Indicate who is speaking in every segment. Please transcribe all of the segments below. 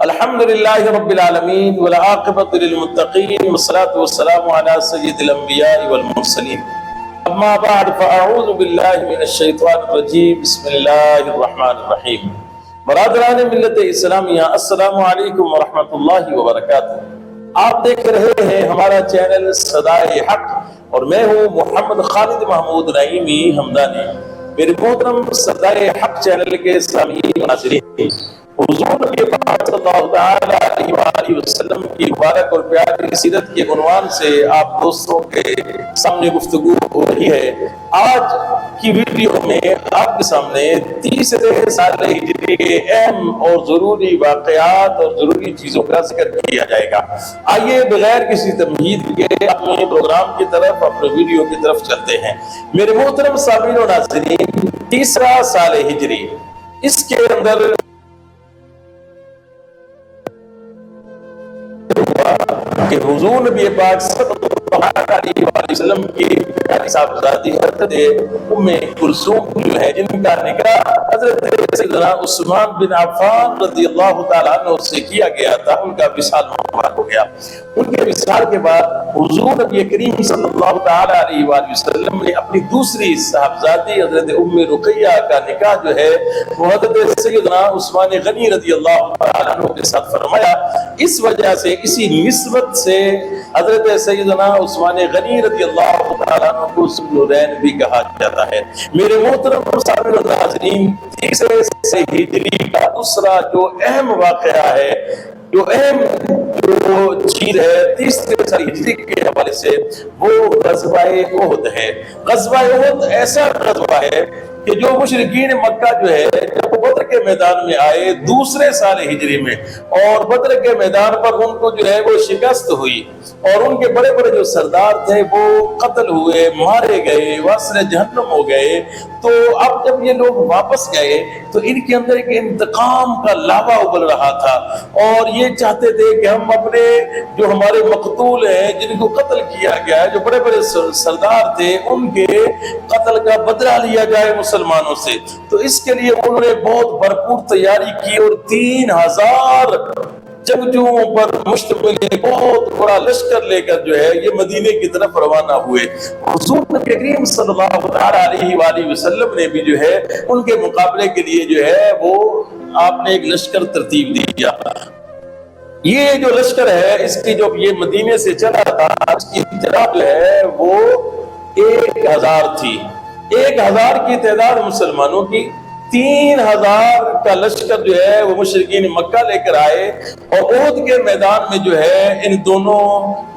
Speaker 1: الحمد للہ رب العالمین والعاقبۃ للمتقین والصلاة والسلام علی سید الانبیاء والمرسلین اما بعد فاعوذ باللہ من الشیطان الرجیم بسم اللہ الرحمن الرحیم۔ برادران ملت اسلامیہ، السلام علیکم ورحمۃ اللہ وبرکاتہ۔ آپ دیکھ رہے ہیں ہمارا چینل صدائے حق اور میں ہوں محمد خالد محمود نعیمی حمدانی۔ میرے محترم صدائے حق چینل کے سامعین و ناظرین، حضور نبی پاک صلی اللہ تعالی علیہ وآلہ وسلم کی مبارک اور پیاری سیرت کے عنوان سے آپ دوستوں کے سامنے گفتگو ہو رہی ہے۔ آج کی ویڈیو میں آپ کے سامنے تیسرے سال ہجری کے اہم اور ضروری واقعات اور ضروری چیزوں کا ذکر کیا جائے گا۔ آئیے بغیر کسی تمہید کے اپنے پروگرام کی طرف، اپنے ویڈیو کی طرف چلتے ہیں۔ میرے محترم سامعین و ناظرین، تیسرا سال ہجری، اس کے اندر کہ حضور نبی پاک صلی اللہ علیہ وآلہ وسلم کی پیاری صاحبزادی حضرت ام کلثوم جو ہے، جن کا نکاح حضرت سیدنا عثمان بن عفان رضی اللہ تعالیٰ عنہ سے کیا گیا تھا، ان کا وصال مبارک ہو گیا۔ ان کے وصال کے بعد حضور نبی کریم صلی اللہ تعالیٰ علیہ وآلہ وسلم نے اپنی دوسری صاحبزادی حضرت ام رقیہ کا نکاح جو ہے وہ حضرت سیدنا عثمان غنی رضی اللہ تعالیٰ عنہ کے ساتھ فرمایا۔ اس وجہ سے، اسی نسبت سے حضرت سیدنا عثمان غنی رضی اللہ تعالیٰ عنہ کو ذو النورین بھی کہا جاتا ہے۔ میرے محترم سامعین و ناظرین، تیسرے سے ہجری کا دوسرا جو اہم واقعہ ہے، جو اہم چیز ہے تیسرے سال ہجری کے حوالے سے، وہ غزوہ احد ہے۔ غزوہ احد ایسا غزوہ ہے کہ جو مشرکین مکہ جو ہے، جب وہ بدر کے میدان میں آئے دوسرے سال ہجری میں، اور بدر کے میدان پر ان کو جو ہے وہ شکست ہوئی، اور ان کے بڑے بڑے جو سردار تھے وہ قتل ہوئے، مارے گئے، واسر جہنم ہو گئے۔ تو اب جب یہ لوگ واپس گئے تو ان کے اندر ایک انتقام کا لاوا ابل رہا تھا، اور یہ چاہتے تھے کہ ہم اپنے جو ہمارے مقتول ہیں، جن کو قتل کیا گیا ہے، جو بڑے بڑے سردار تھے، ان کے قتل کا بدلہ لیا جائے مسلمانوں سے۔ تو اس کے لیے انہوں نے بہت بھرپور تیاری کی، اور 3000 جنگجوؤں پر مشتمل بہت بڑا لشکر لے کر جو ہے یہ مدینے کی طرف روانہ ہوئے۔ حضور نبی کریم صلی اللہ علیہ وآلہ وسلم نے بھی جو ہے ان کے مقابلے کے لیے جو ہے وہ آپ نے ایک لشکر ترتیب دیا۔ یہ جو لشکر ہے، اس کی جو یہ مدینے سے چلا تھا، اس کی تعداد جو ہے وہ 1000 تھی۔ 1000 کی تعداد مسلمانوں کی، 3000 کا لشکر جو ہے وہ مشرکین مکہ لے کر آئے، اور احد کے میدان میں جو ہے ان دونوں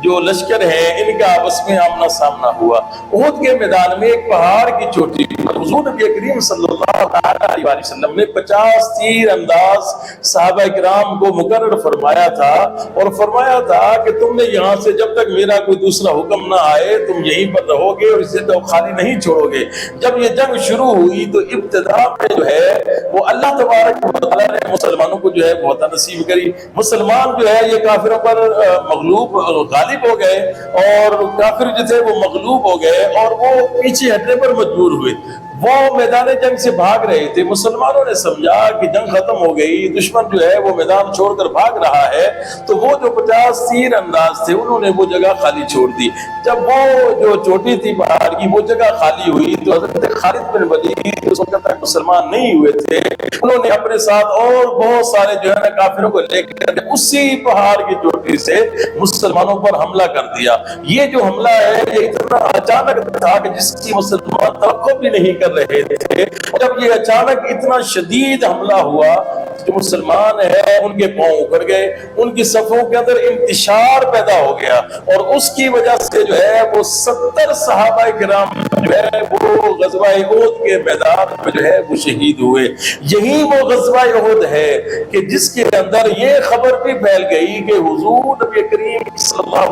Speaker 1: جو لشکر ہیں ان کا آپس میں آمنا سامنا ہوا۔ احد کے میدان میں ایک پہاڑ کی چوٹی پر حضور نبی کریم صلی اللہ علیہ وسلم نے 50 تیر انداز صحابہ کرام کو مقرر فرمایا تھا، اور فرمایا تھا کہ تم نے یہاں سے جب تک میرا کوئی دوسرا حکم نہ آئے تم یہیں پر رہو گے، اور اسے تو خالی نہیں چھوڑو گے۔ جب یہ جنگ شروع ہوئی تو ابتدا میں جو ہے وہ اللہ تبارک و تعالیٰ نے مسلمانوں کو جو ہے بہت نصیب کری۔ مسلمان جو ہے یہ کافروں پر مغلوب غالب ہو گئے، اور کافر جو تھے وہ مغلوب ہو گئے، اور وہ پیچھے ہٹنے پر مجبور ہوئے۔ وہ میدان جنگ سے بھاگ رہے تھے۔ مسلمانوں نے سمجھا کہ جنگ ختم ہو گئی، دشمن جو ہے وہ میدان چھوڑ کر بھاگ رہا ہے، تو وہ جو 50 تیر انداز تھے انہوں نے وہ جگہ خالی چھوڑ دی۔ جب وہ جو چوٹی تھی پہاڑ کی وہ جگہ خالی ہوئی تو حضرت خالد بن ولید اس وقت تک مسلمان نہیں ہوئے تھے، انہوں نے اپنے ساتھ اور بہت سارے جو ہے نا کافروں کو لے کر اسی پہاڑ کی چوٹی سے مسلمانوں پر حملہ کر دیا۔ یہ جو حملہ ہے یہ اتنا اچانک تھا کہ جس کی مسلمان توقع بھی نہیں کر رہے تھے۔ جب یہ اچانک اتنا شدید حملہ ہوا، جو مسلمان ہیں ان کے پاؤں اکھڑ گئے، ان کی صفوں کے اندر انتشار پیدا ہو گیا، اور اس کی وجہ سے جو ہے وہ 70 صحابہ کرام جو ہے وہ غزوہ احد کے میدان میں جو ہے وہ شہید ہوئے۔ یہی وہ غزوہ احد ہے کہ جس کے اندر یہ خبر بھی پھیل گئی کہ حضور نبی کریم صلی اللہ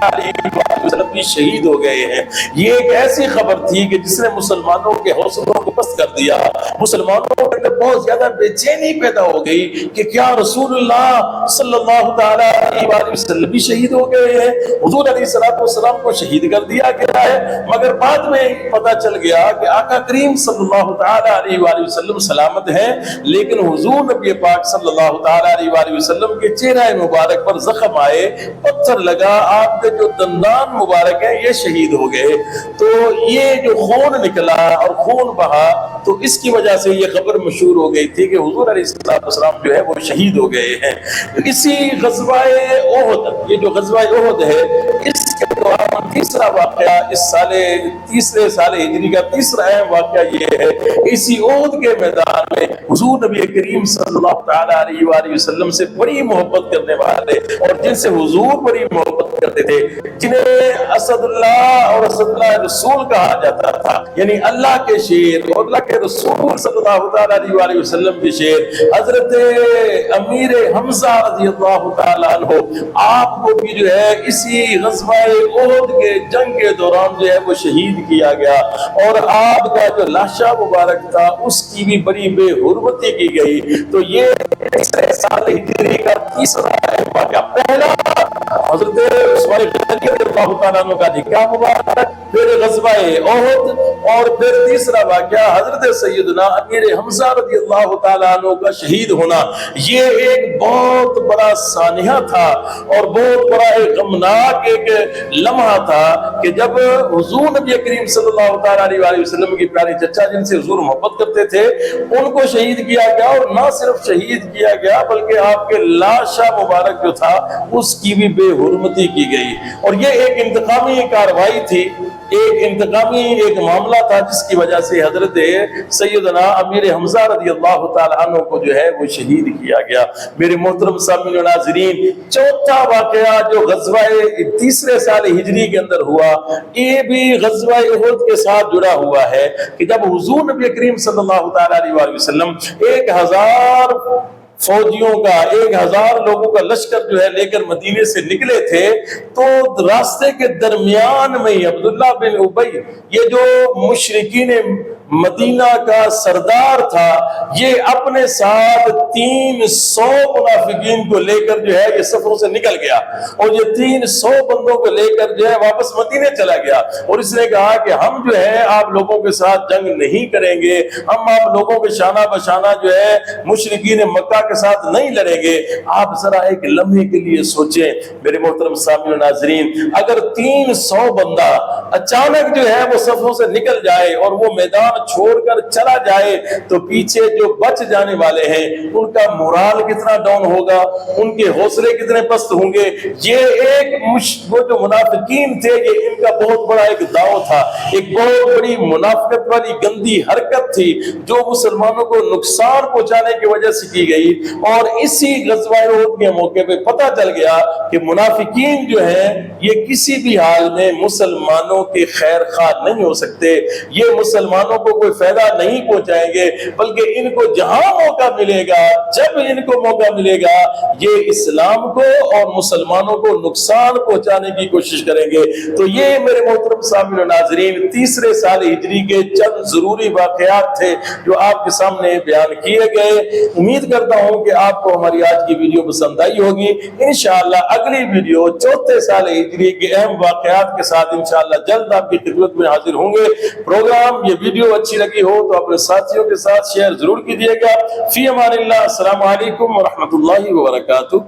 Speaker 1: علیہ وسلم بھی شہید ہو گئے ہیں۔ یہ ایک ایسی خبر تھی کہ جس نے مسلمانوں کے حوصلوں کو پست کر دیا. مسلمانوں کے اندر بہت زیادہ بے چینی پیدا ہو گئی کہ کیا رسول اللہ صلی اللہ تعالیٰ علیہ وآلہ وسلم بھی شہید ہو گئے ہیں؟ حضور علیہ السلام کو شہید کر دیا گیا ہے. مگر بعد میں پتہ چل گیا کہ آقا کریم صلی اللہ تعالیٰ علیہ وآلہ وسلم سلامت ہیں، لیکن حضور نبی پاک صلی اللہ تعالیٰ علیہ وآلہ وسلم کے چہرہ مبارک پر زخم آئے، پتھر لگا، آپ کے جو دندان مبارک ہیں یہ شہید ہو گئے. تو یہ جو خون نکلا اور خون بہا، تو اس کی وجہ سے یہ خبر مشہور ہو گئی تھی کہ حضور علیہ السلام جو ہے وہ شہید ہو گئے ہیں. اسی غزوہ احد، یہ جو غزوہ احد ہے، اس کے دوران تیسرا واقعہ اس سال تیسرے سال ہجری کا تیسرا اہم واقعہ یہ ہے. اسی احد کے میدان میں حضور نبی کریم صلی اللہ تعالیٰ علیہ وآلہ وسلم سے بڑی محبت کرنے والے اور جن سے حضور بڑی محبت کرتے تھے، جنہیں اسد اللہ اور اسد اللہ رسول کہا جاتا تھا، یعنی اللہ کے شیر اور اللہ کے رسول صلی اللہ تعالیٰ علیہ وآلہ وسلم کے شیر حضرت امیر حمزہ رضی اللہ تعالیٰ عنہ، آپ کو بھی جو ہے اسی غزوہ احد کے جنگ کے دوران جو ہے وہ شہید کیا گیا، اور آپ کا جو لاشا مبارک تھا اس کی بھی بڑی بے حرمتی کی گئی. تو یہ تیسرے سال ہجری کا تیسرا واقعہ. پہلا حضرت عثمان غنی رضی اللہ تعالیٰ عنہ کا نکاح مبارک، پھر غزوہ احد، اور پھر تیسرا واقعہ حضرت سیدنا امیر حمزہ رضی اللہ تعالیٰ عنہ کا شہید ہونا. یہ ایک بہت بڑا سانحہ تھا اور بہت بڑا ایک غمناک ایک لمحہ تھا کہ جب حضور نبی کریم صلی اللہ تعالیٰ علیہ وسلم کی پیاری چچا جن سے حضور محبت کرتے تھے ان کو شہید کیا گیا، اور نہ صرف شہید کیا گیا بلکہ آپ کے لاشا مبارک جو تھا اس کی بھی بے حرمتی کی گئی. اور یہ ایک انتقامی کارروائی تھی، ایک انتقامی ایک معاملہ تھا جس کی وجہ سے حضرت سیدنا امیر حمزہ رضی اللہ تعالیٰ عنہ کو جو ہے وہ شہید کیا گیا. میرے محترم سامعین و ناظرین، چوتھا واقعہ جو غزوہ تیسرے سال ہجری کے اندر ہوا، یہ بھی غزوہ احد کے ساتھ جڑا ہوا ہے کہ جب حضور نبی کریم صلی اللہ تعالیٰ علیہ وسلم 1000 فوجیوں کا 1000 لوگوں کا لشکر جو ہے لے کر مدینے سے نکلے تھے، تو راستے کے درمیان میں ہی عبداللہ بن ابی، یہ جو مشرکین مدینہ کا سردار تھا، یہ اپنے ساتھ 300 منافقین کو لے کر جو ہے یہ سفروں سے نکل گیا، اور یہ 300 بندوں کو لے کر جو ہے واپس مدینے چلا گیا، اور اس نے کہا کہ ہم جو ہے آپ لوگوں کے ساتھ جنگ نہیں کریں گے، ہم آپ لوگوں کے شانہ بشانہ جو ہے مشرکین مکہ کے ساتھ نہیں لڑیں گے. آپ ذرا ایک لمحے کے لیے سوچیں میرے محترم سامعین و ناظرین، اگر 300 بندہ اچانک جو ہے وہ صفوں سے نکل جائے اور وہ میدان چھوڑ کر چلا جائے، تو پیچھے جو بچ جانے والے ہیں ان کا مورال کتنا ڈاؤن ہوگا، ان کے حوصلے کتنے پست ہوں گے. یہ ایک وہ جو منافقین تھے، یہ ان کا بہت بڑا ایک داؤ تھا، ایک بہت بڑی منافقت والی گندی حرکت تھی جو مسلمانوں کو نقصان پہنچانے کی وجہ سے کی گئی. اور اسی غزوہ احد کے موقع پہ پتہ چل گیا کہ منافقین جو ہیں یہ کسی بھی حال میں مسلمانوں کے خیر خواہ نہیں ہو سکتے، یہ مسلمانوں کو کوئی فائدہ نہیں پہنچائیں گے، بلکہ ان کو جہاں موقع ملے گا، جب ان کو موقع ملے گا، یہ اسلام کو اور مسلمانوں کو نقصان پہنچانے کی کوشش کریں گے. تو یہ میرے محترم سامعین و ناظرین تیسرے سال ہجری کے چند ضروری واقعات تھے جو آپ کے سامنے بیان کیے گئے. امید کرتا ہوں کہ آپ کو ہماری آج کی ویڈیو پسند آئی ہوگی. انشاءاللہ اگلی ویڈیو چوتھے سال ہجری کے اہم واقعات کے ساتھ انشاءاللہ جلد آپ کی خدمت میں حاضر ہوں گے. پروگرام یہ ویڈیو اچھی لگی ہو تو اپنے ساتھیوں کے ساتھ شیئر ضرور کیجیے گا. فی امان اللہ. السلام علیکم ورحمۃ اللہ وبرکاتہ.